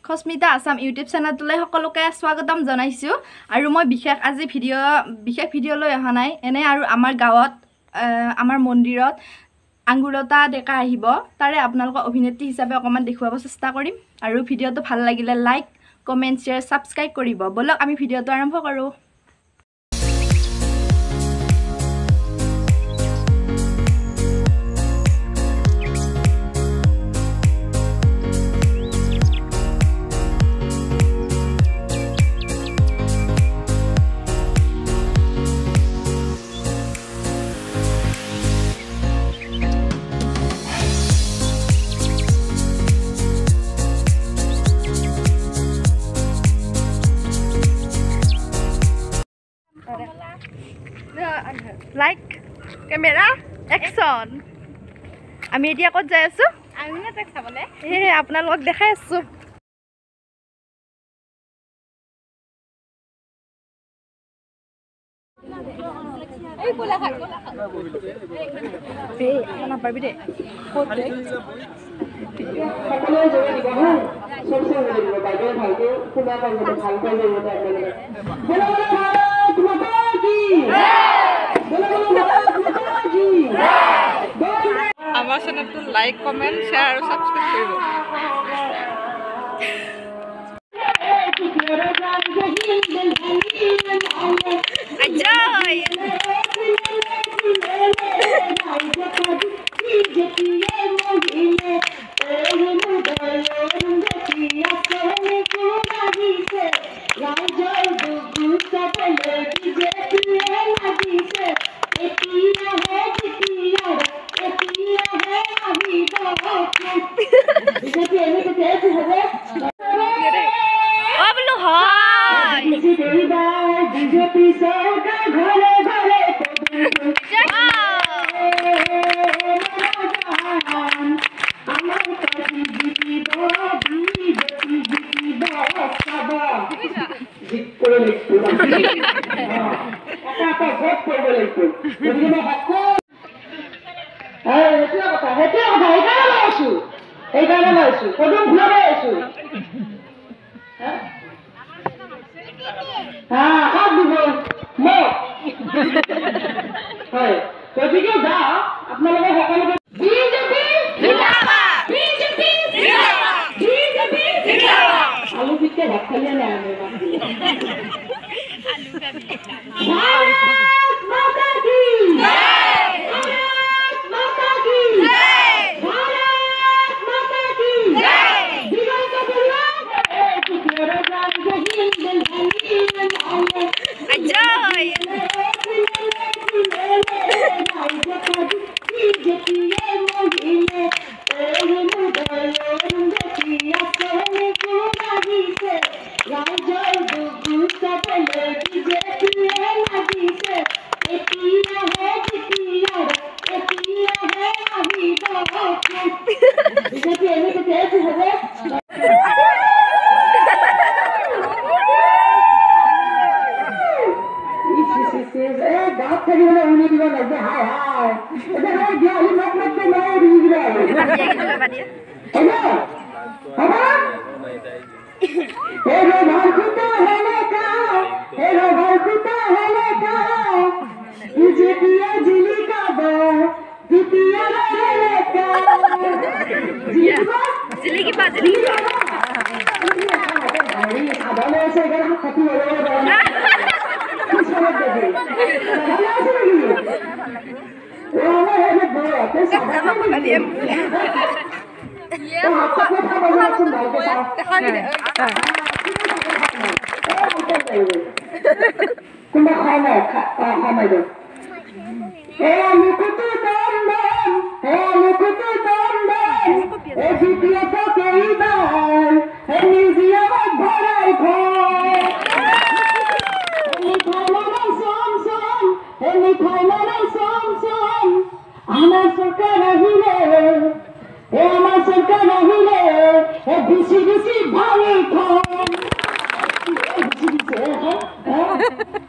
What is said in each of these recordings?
খস্মিতা Assam YouTube চেনেলটোলৈ সকলোকে স্বাগতম জনাইছো আৰু মই আজি বিশেষ ভিডিঅ লৈ অহা নাই এনে আৰু আমাৰ গাঁৱত আমাৰ মন্দিৰত আঙ্গুৰতা ডেকা আহিব তাৰে আপোনালোকক অভিনেত্ৰী হিচাপে অকমান দেখুৱাব চেষ্টা কৰিম আৰু ভিডিঅটো ভাল লাগিলে লাইক কমেন্ট শেয়াৰ সাবস্ক্ৰাইব কৰিব বলক আমি ভিডিঅটো আৰম্ভ কৰো Like, camera, action. আমি এতিয়া কত যাই আছো আমি না তাক চাবলে আপোনালোকক দেখাই আছো এই কোলা খা এই না পাবি দে সকলে জড়িত দিব হ্যাঁ সবসে জড়িত দিব বাইরে ভাইকে খুদা পাইবে ভাল পাইবে মতে বলো বলো মাতা কি আমার চ্যানেলটো লাইক কমেন্ট শেয়ার আৰু সাবস্ক্ৰাইব কৰিব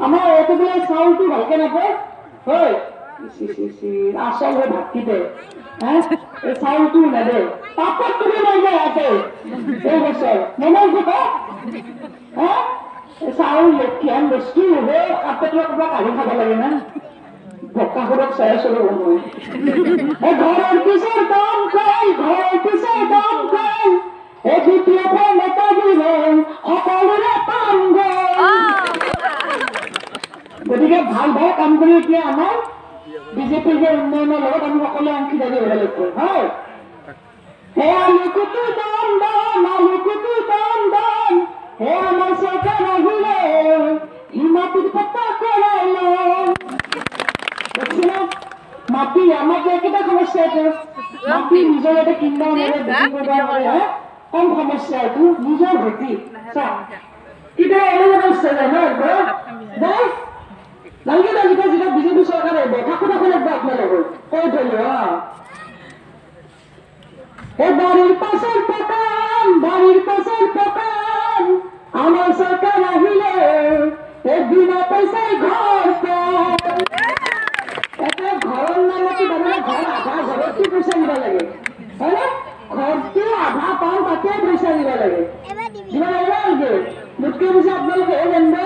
আমার এতগুলো সাউন্ড ভালকে না হয় আসল ভাত খেতে এই চাউলটো নেদে পাপত তুমি লৈ যায় ইয়াতে এই বছৰ নেনেজ চাউল লক্ষীয়ান বস্তু কাপেটৰ পৰা কাঢ়ি খাব লাগে না ভক্কাসুৰক চাই আছো মই ঘৰৰ পিছৰ দাম খাই ঘৰৰ পিছৰ দাম খাই এই দ্বিতীয় নেতা দিলে সকলোৰে পাম গতিকে ভাল ভাল কাম কৰি এতিয়া আমাৰ বিজেপিৰ যে উন্নয়নৰ লগত আমি সকলোৱে অংশীদাৰী হ'ব লাগিব হয় হে আলুকুটি দাম দাম আলুকুটি দাম দাম হে আমাৰ চৰকাৰ আহিলে হিমাতিৰ পতা কৰাই লম মাটি আমাৰ যে কেইটা সমস্যা আছে মাটি নিজৰ এটা কিনিব নোৱাৰে কম সমস্যা এইটো নিজৰ ভেটি কেতিয়া এনেকুৱা সমস্যা যায় নহয় নালাগে না যেতিয়া যেতিয়া বিজেপি চৰকাৰ আহিব থাকো একবাৰ আপোনালোকৰ কৈ থলো এই বাড়িৰ পাছৰ পকান আমাৰ চৰকাৰ আহিলে এই বিনা পইচাই ঘৰ এটা ঘৰৰ নামতো মানে ঘৰ আধা ঘৰতটো পইচা দিব লাগে হয়নে ঘৰটো আধা পাওঁ তাতে পইচা দিব লাগে দিব লাগে মোতকৈ বেছি আপোনালোকে জানিব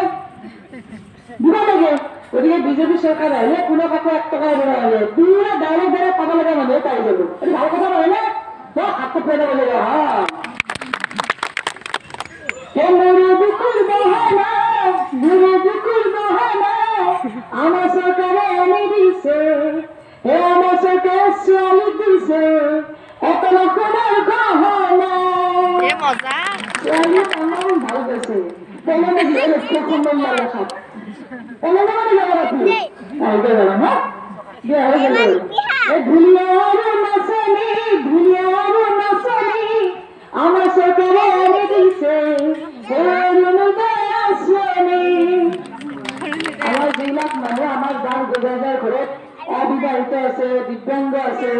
দিব লাগে গতিকে বিজেপি চৰকাৰ আহিলে কোনো কাকো 1 টকা দিব নালাগে পুৰা ডাইৰেক্ট পাব লগা মানুহে পাই যাব এইটো ভাল কথা নহয় নে হাতত পাই যাব লাগে আমাৰ চৰকাৰে আনি দিছে আমাৰ চৰকাৰে ছোৱালী দিছে 1 লাখ গহনা ছোৱালী তামাম ভাল পাইছে তেনেকে দিয়ে লক্ষ্য সম্মান নালাখাত আমাৰ চৰকাৰে আনি দিছে আমাৰ যিবিলাক মানুহ আমাৰ গাঁও গজাজাৰ ঘৰত অবিবাহিত আছে দিব্যাংগ আছে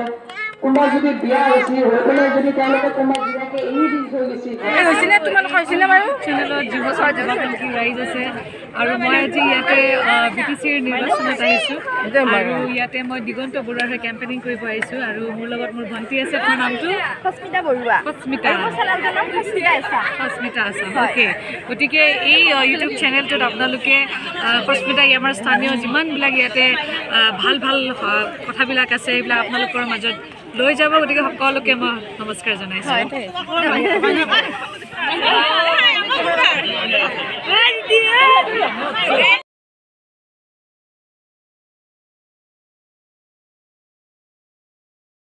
কোনোবা যদি বিয়া হৈছে হৈ পেলাই যদি তেওঁলোকে কোনোবা বিয়াকে এৰি দি থৈ গৈছে চেনেলত যুৱ যুৱকী ৰাইজ আছে আৰু মই আজি ইয়াতে BTCৰ নিৰ্বাচনত আহিছোঁ আৰু ইয়াতে মই দিগন্ত বৰুৱাৰ হৈ কেম্পেইনিং কৰিব আহিছোঁ আৰু মোৰ লগত মোৰ ভণ্টি আছে আপোনাৰ নামটো সস্মিতা বৰুৱা সস্মিতা আছা অ'কে গতিকে এই ইউটিউব চেনেলটোত আপোনালোকে সস্মিতা আমাৰ স্থানীয় যিমানবিলাক ইয়াতে ভাল ভাল কথাবিলাক আছে এইবিলাক আপোনালোকৰ মাজত লৈ যাব গতিকে সকলোকে মই নমস্কাৰ জনাইছোঁ